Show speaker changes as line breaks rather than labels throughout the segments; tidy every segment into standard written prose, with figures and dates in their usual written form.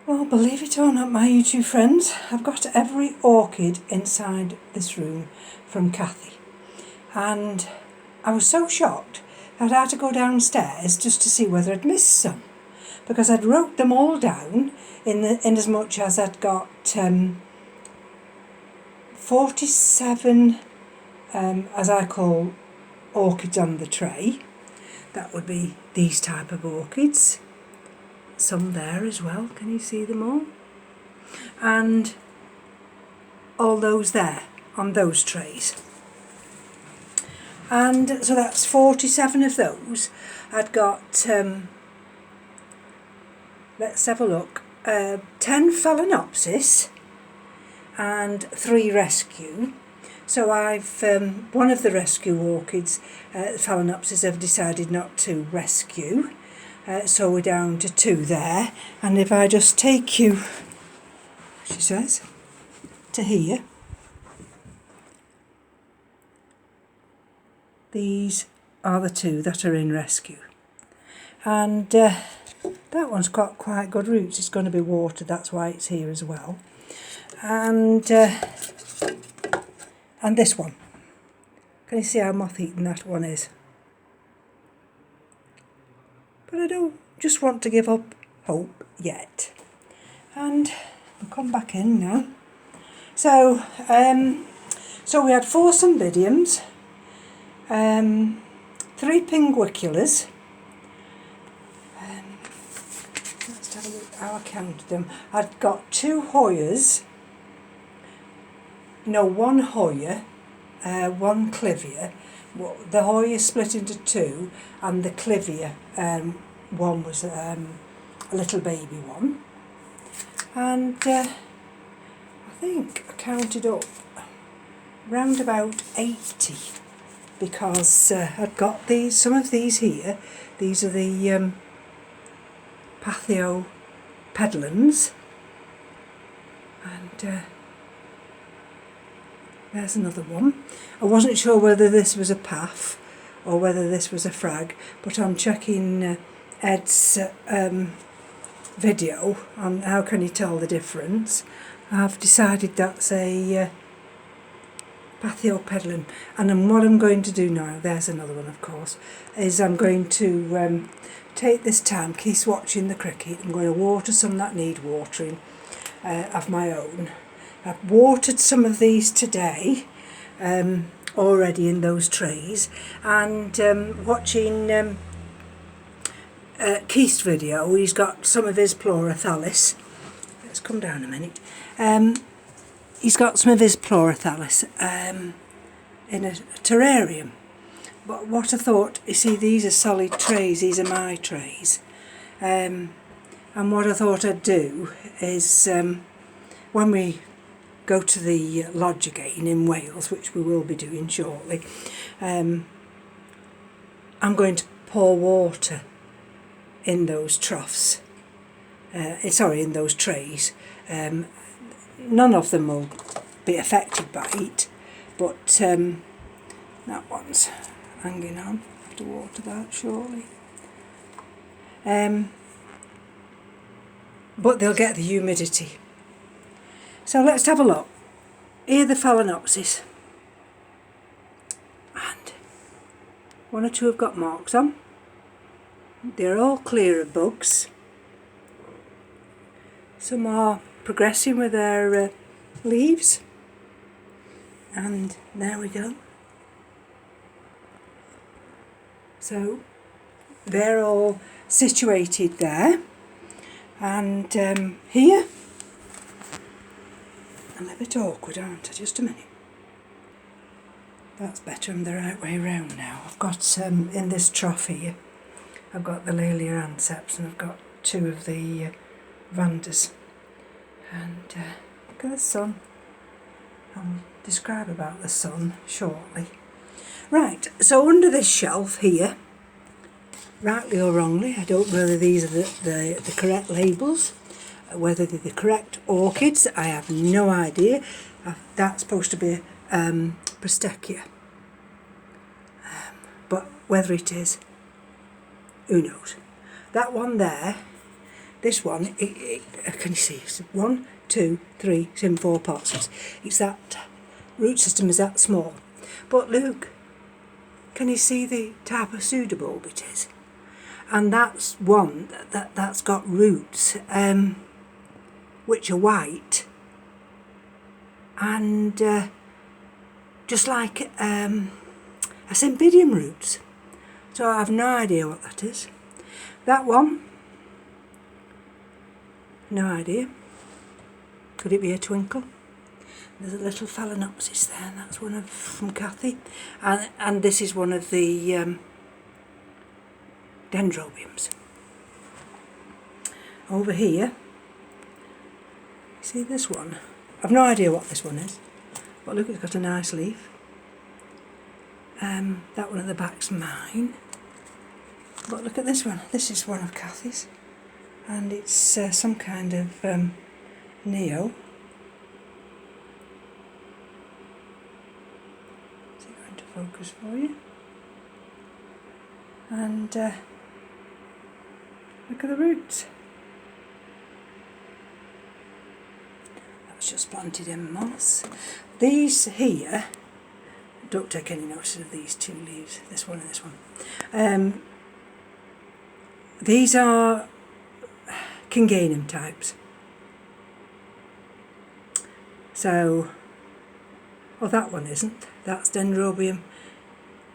Well, believe it or not, my YouTube friends, I've got every orchid inside this room from Cathy. And I was so shocked that I had to go downstairs just to see whether I'd missed some. Because I'd wrote them all down in as much as I'd got 47, as I call, orchids on the tray. That would be these type of orchids. Some there as well, can you see them all? And all those there on those trays. And so that's 47 of those. I'd got, let's have a look, 10 Phalaenopsis and 3 rescue. So I've, one of the rescue orchids, Phalaenopsis, I've decided not to rescue. So we're down to 2 there, and if I just take you, she says, to here, these are the 2 that are in rescue, and that one's got quite good roots. It's going to be watered, that's why it's here as well, and this one, can you see how moth-eaten that one is? But I don't just want to give up hope yet. And we'll come back in now. So, so we had 4 cymbidiums, 3 pinguiculars. Let's have a look how I counted them. I've got 2 Hoyas, no, 1 Hoya, 1 Clivia. The Hoya split into 2, and the Clivia, one was a little baby one. And I think I counted up round about 80, because I've got these, some of these here. These are the Pathiopedilans, and there's another one. I wasn't sure whether this was a path or whether this was a frag, but I'm checking Ed's video on how can you tell the difference. I've decided that's a Pathiopedilan, and then what I'm going to do now, there's another one of course, is I'm going to take this time, keep watching the cricket. I'm going to water some that need watering of my own. I've watered some of these today already in those trays, and watching Keith's video, he's got some of his Pleurathalis. Let's come down a minute. He's got some of his Pleurathalis in a terrarium. But what I thought, you see, these are solid trays, these are my trays. And what I thought I'd do is, when we go to the lodge again in Wales, which we will be doing shortly, I'm going to pour water in those troughs, in those trays. None of them will be affected by it, but that one's hanging on. I have to water that shortly. But they'll get the humidity. So let's have a look. Here are the Phalaenopsis, and 1 or 2 have got marks on. They're all clear of bugs. Some are progressing with their leaves, and there we go. So they're all situated there, and here, I'm a bit awkward, aren't I? Just a minute. That's better, I'm the right way round now. I've got in this trough here, I've got the Laelia anceps, and I've got 2 of the Vandas. And look at the sun. I'll describe about the sun shortly. Right, so under this shelf here, rightly or wrongly, I don't know whether these are the correct labels, whether they're the correct orchids, I have no idea. That's supposed to be Bristechia. But whether it is, who knows. That one there This one, can you see? It's 1, 2, 3, it's in 4 pots. It's that root system is that small. But look, can you see the type of pseudobulb it is? And that's one that's got roots which are white and just like a cymbidium roots. So I have no idea what that is. That one, no idea. Could it be a twinkle? There's a little phalaenopsis there, and that's one from Cathy. And this is one of the dendrobiums. Over here, see this one? I've no idea what this one is, but look, it's got a nice leaf. That one at the back's mine. But look at this one. This is one of Cathy's, and it's some kind of neo. Is it going to focus for you? And look at the roots. That's just planted M.E.s. These here, don't take any notice of these two leaves, this one and this one. These are Kinganum types. So, well, that one isn't. That's Dendrobium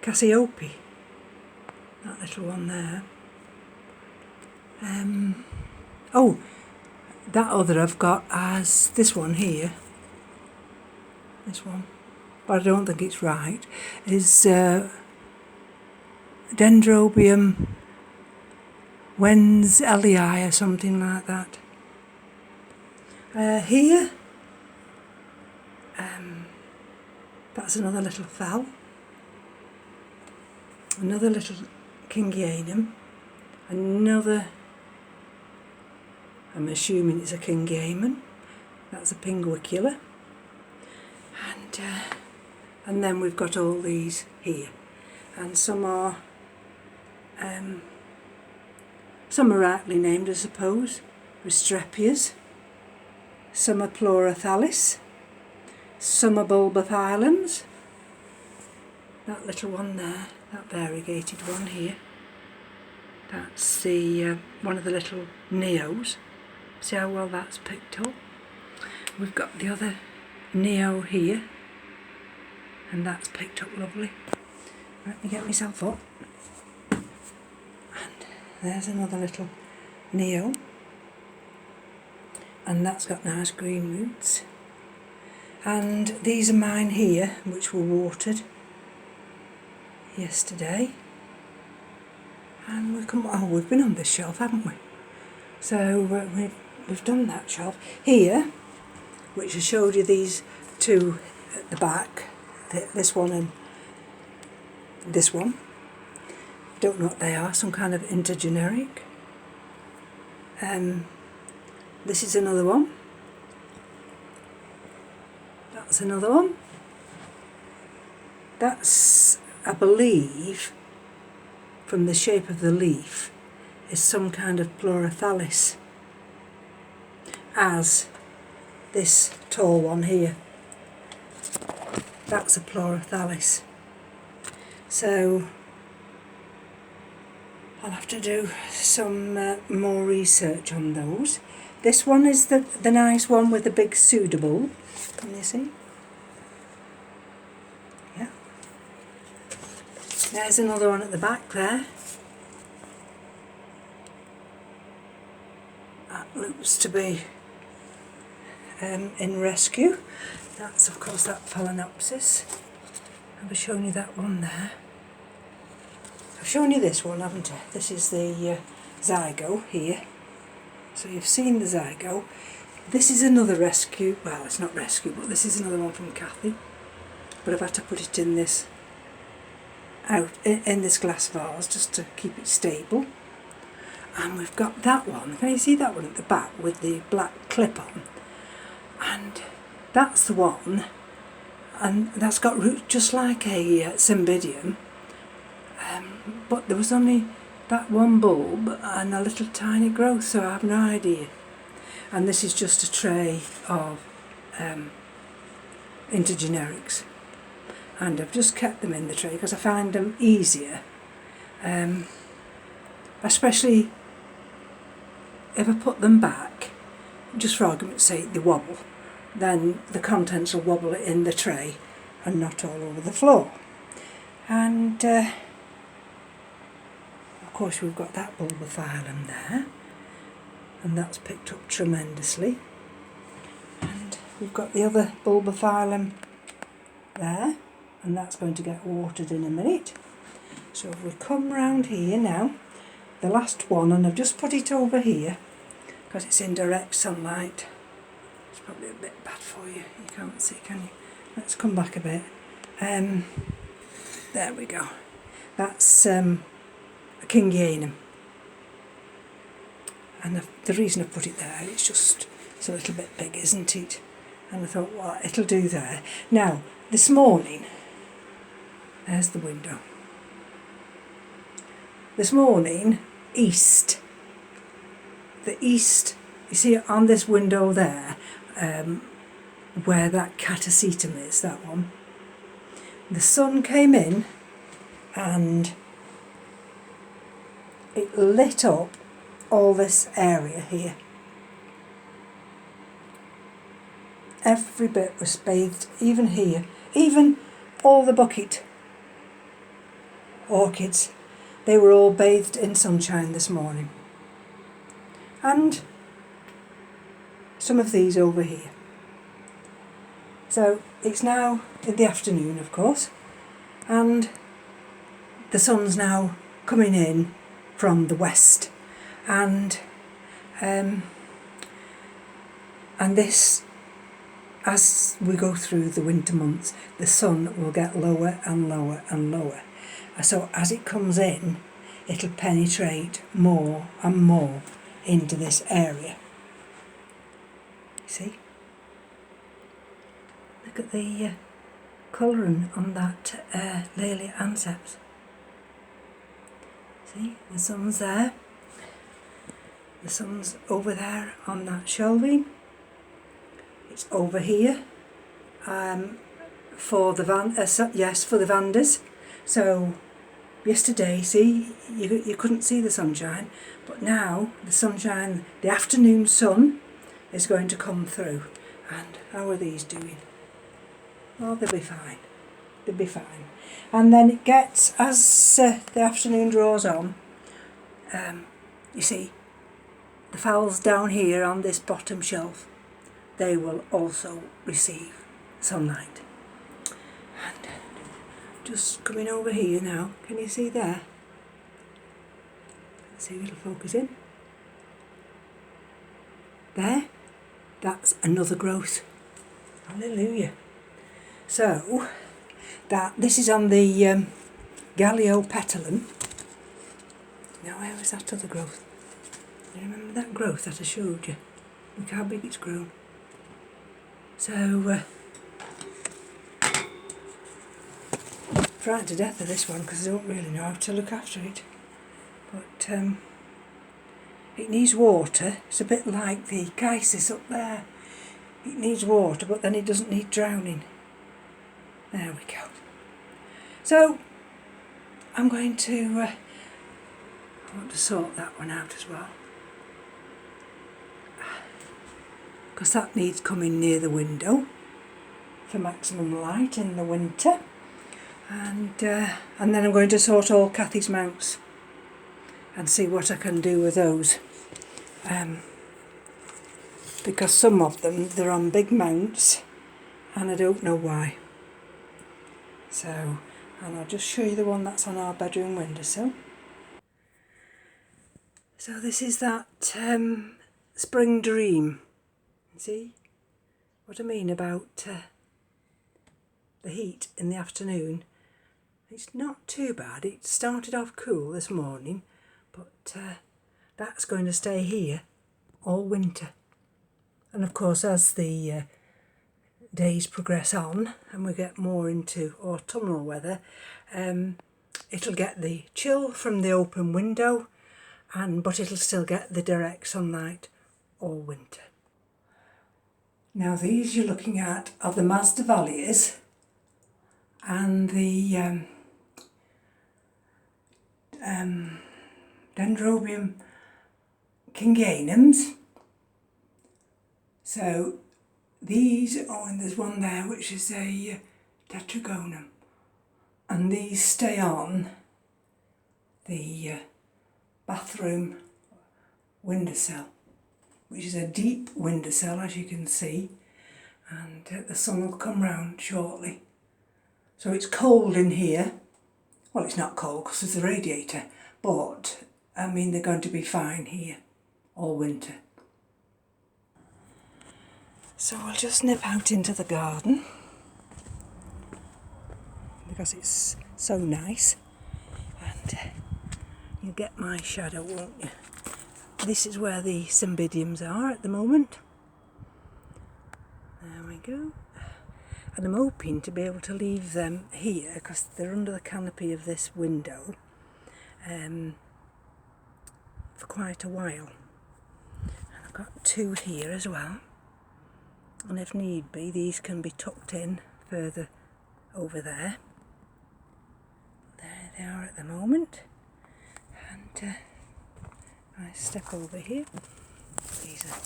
Cassiope. That little one there. Oh, that other I've got as this one here. This one, but I don't think it's right. Is Dendrobium Wenzelii or something like that. Here, that's another little phal. Another little Kinganum. Another, I'm assuming it's a Kingamen. That's a Pinguicula. And then we've got all these here. And some are rightly named, I suppose. Restrepias. Some are Pleurathalis. Some are Bulbophyllums. That little one there, that variegated one here. That's the one of the little neos. See how well that's picked up? We've got the other neo here, and that's picked up lovely. Let me get myself up. And there's another little neo, and that's got nice green roots. And these are mine here, which were watered yesterday. And we've been on this shelf, haven't we? So we've done that shelf. Here, which I showed you these two at the back, this one and this one. Don't know what they are, some kind of intergeneric. This is another one. That's another one. That's, I believe, from the shape of the leaf, is some kind of Pleurathalis, as this tall one here. That's a Pleurathalis. So I'll have to do some more research on those. This one is the nice one with the big pseudobulb. Can you see? Yeah. There's another one at the back there. That looks to be in rescue. That's of course that Phalaenopsis. I've shown you that one there. I've shown you this one, haven't I? This is the zygo here. So you've seen the zygo. This is another rescue. Well, it's not rescue, but this is another one from Cathy. But I've had to put it in this in this glass vase just to keep it stable. And we've got that one. Can you see that one at the back with the black clip on? And that's the one, and that's got roots just like a cymbidium, but there was only that one bulb and a little tiny growth, so I have no idea. And this is just a tray of intergenerics, and I've just kept them in the tray because I find them easier, especially if I put them back, just for argument's sake they wobble, then the contents will wobble in the tray and not all over the floor. And of course we've got that bulbophyllum there, and that's picked up tremendously. And we've got the other bulbophyllum there, and that's going to get watered in a minute. So if we come round here now, the last one, and I've just put it over here because it's in direct sunlight. It's probably a bit bad for you, you can't see, can you? Let's come back a bit. There we go. That's a Kingianum. And the reason I put it there, it's a little bit big, isn't it? And I thought, well, it'll do there. Now, this morning, there's the window. This morning, east. The east, you see on this window there, where that catasetum is, that one. The sun came in and it lit up all this area here. Every bit was bathed, even here, even all the bucket orchids, they were all bathed in sunshine this morning. And some of these over here. So it's now in the afternoon, of course, and the sun's now coming in from the west, and this, as we go through the winter months, the sun will get lower and lower and lower. So as it comes in, it'll penetrate more and more into this area. See? Look at the colouring on that Laelia anceps. See, the sun's there. The sun's over there on that shelving. It's over here for the for the Vandas. So yesterday, see, you couldn't see the sunshine, but now the sunshine, the afternoon sun, is going to come through. And how are these doing? Oh, they'll be fine. They'll be fine. And then it gets, as the afternoon draws on, you see, the fowls down here on this bottom shelf, they will also receive sunlight. And just coming over here now, can you see there? Let's see if it'll focus in. There, that's another growth. Hallelujah. So, this is on the Galliopetalum. Now where was that other growth? You remember that growth that I showed you? Look how big it's grown. So, frightened to death of this one because I don't really know how to look after it. But it needs water. It's a bit like the Chysis up there. It needs water, but then it doesn't need drowning. There we go. So I'm going to I want to sort that one out as well, because that needs coming near the window for maximum light in the winter. And then I'm going to sort all Cathy's mounts and see what I can do with those, because some of them, they're on big mounts and I don't know why. So, and I'll just show you the one that's on our bedroom windowsill. So this is that spring dream. See what I mean about the heat in the afternoon? It's not too bad. It started off cool this morning, but that's going to stay here all winter. And of course, as the days progress on and we get more into autumnal weather, it'll get the chill from the open window, but it'll still get the direct sunlight all winter. Now these you're looking at are the Masdevallias and the Dendrobium kingianums. So these, and there's one there which is a tetragonum, and these stay on the bathroom windowsill, which is a deep windowsill, as you can see, and the sun will come round shortly. So it's cold in here. Well, it's not cold because there's a radiator, but I mean they're going to be fine here all winter. So we'll just nip out into the garden because it's so nice, and you'll get my shadow, won't you? This is where the cymbidiums are at the moment. There we go. And I'm hoping to be able to leave them here because they're under the canopy of this window for quite a while. And I've got two here as well, and if need be these can be tucked in further over there. There they are at the moment, and I step over here. These are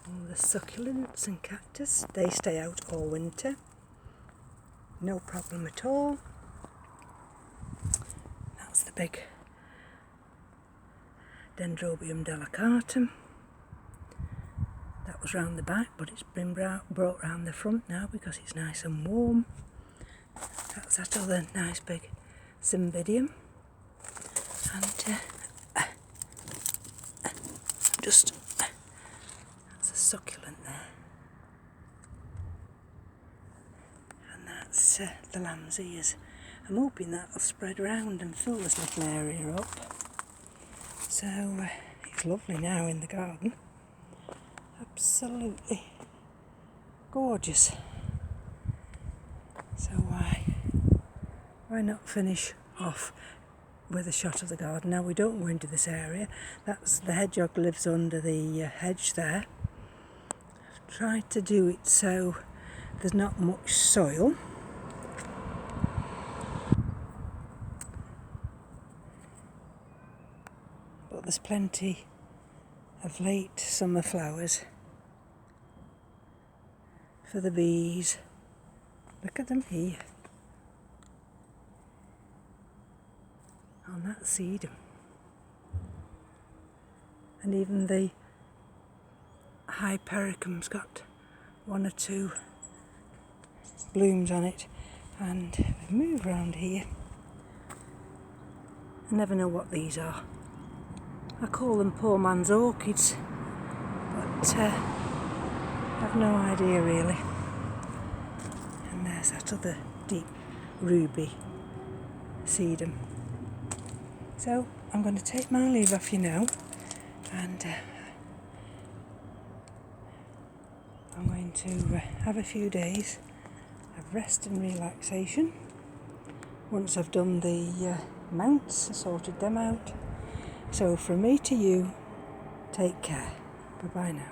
all the succulents and cactus. They stay out all winter, no problem at all. That's the big Dendrobium delicatum. That was round the back, but it's been brought round the front now because it's nice and warm. That's that other nice big cymbidium, and that's a succulent there, and that's the lamb's ears. I'm hoping that'll spread around and fill this little area up. So it's lovely now in the garden, absolutely gorgeous. So why not finish off with a shot of the garden? Now we don't go into this area. That's the hedgehog lives under the hedge there. I've tried to do it so there's not much soil. But there's plenty of late summer flowers for the bees. Look at them here. On that sedum. And even the hypericum's got one or two blooms on it. And if we move around here, I never know what these are. I call them poor man's orchids, but I've no idea really. And there's that other deep ruby sedum. So I'm going to take my leave off you now, and I'm going to have a few days of rest and relaxation once I've done the mounts and sorted them out. So from me to you, take care. Bye bye now.